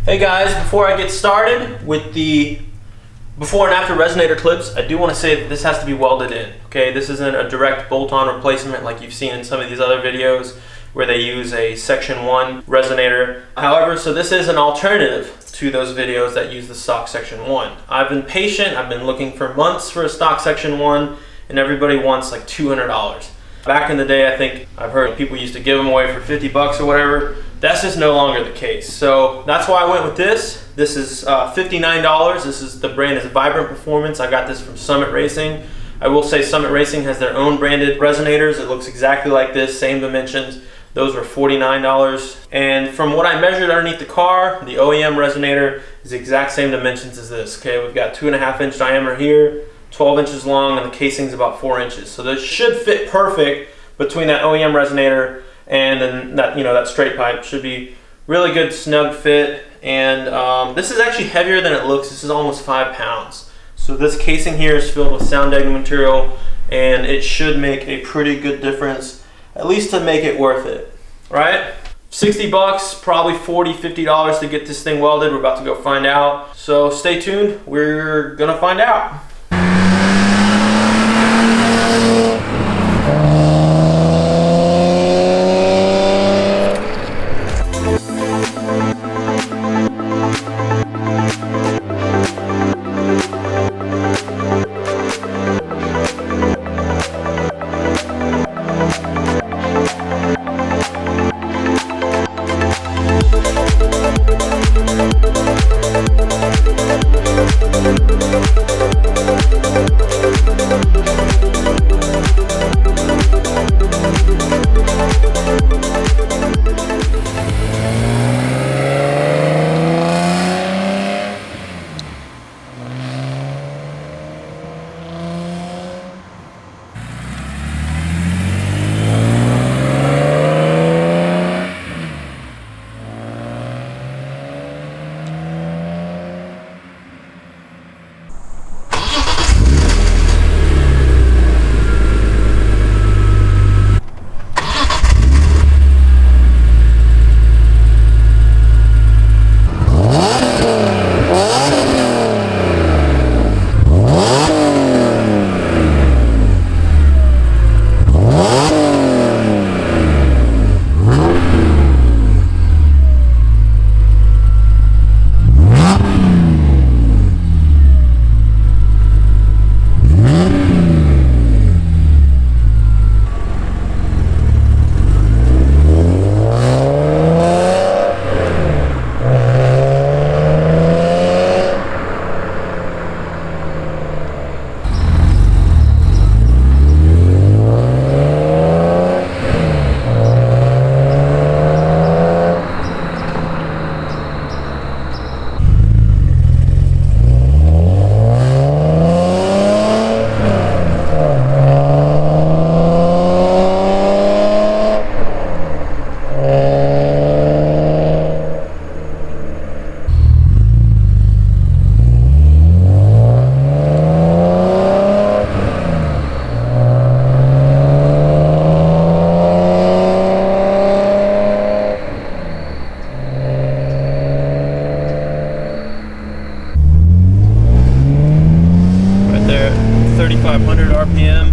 Hey guys, before I get started with the before and after resonator clips, I do want to say that this has to be welded in. Okay, this isn't a direct bolt-on replacement like you've seen in some of these other videos where they use a section 1 resonator. However, so this is an alternative to those videos that use the stock section 1. I've been patient, I've been looking for months for a stock section 1, and everybody wants like $200. Back in the day, I think I've heard people used to give them away for 50 bucks or whatever. That's just no longer the case. So that's why I went with this. This is $59. The brand is Vibrant Performance. I got this from Summit Racing. I will say Summit Racing has their own branded resonators. It looks exactly like this, same dimensions. Those were $49. And from what I measured underneath the car, the OEM resonator is the exact same dimensions as this. Okay, we've got 2.5 inch diameter here, 12 inches long, and the casing's about 4 inches. So this should fit perfect between that OEM resonator and then that, that straight pipe. Should be really good snug fit. And this is actually heavier than it looks. This is almost 5 pounds. So this casing here is filled with sound deadening material, and it should make a pretty good difference, at least to make it worth it, right? 60 bucks, probably $40, $50 to get this thing welded. We're about to go find out. So stay tuned, we're gonna find out. Right there, 3,500 RPM.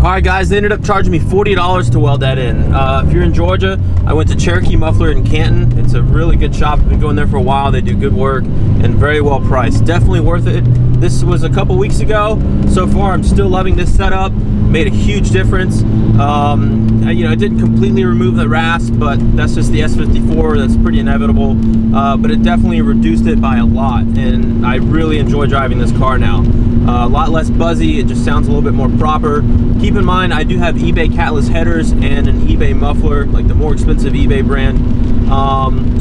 Alright guys, they ended up charging me $40 to weld that in. If you're in Georgia, I went to Cherokee Muffler in Canton. It's a really good shop. I've been going there for a while. They do good work and very well priced. Definitely worth it. This was a couple weeks ago. So far, I'm still loving this setup. Made a huge difference. You know, it didn't completely remove the rasp, but that's just the S54. That's pretty inevitable. But it definitely reduced it by a lot, and I really enjoy driving this car now. A lot less buzzy. It just sounds a little bit more proper. Keep in mind, I do have eBay catless headers and an eBay muffler, like the more expensive eBay brand.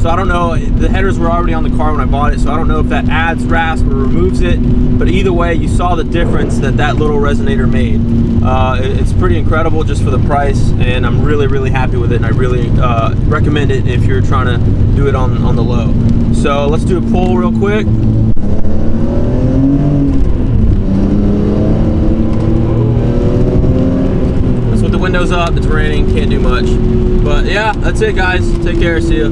So I don't know, the headers were already on the car when I bought it, so I don't know if that adds rasp or removes it, but either way, you saw the difference that little resonator made. It's pretty incredible just for the price, and I'm really happy with it, and I really recommend it if you're trying to do it on the low. So let's do a pull real quick. That's with the windows up, it's raining, can't do much. But yeah, that's it guys, take care, see ya.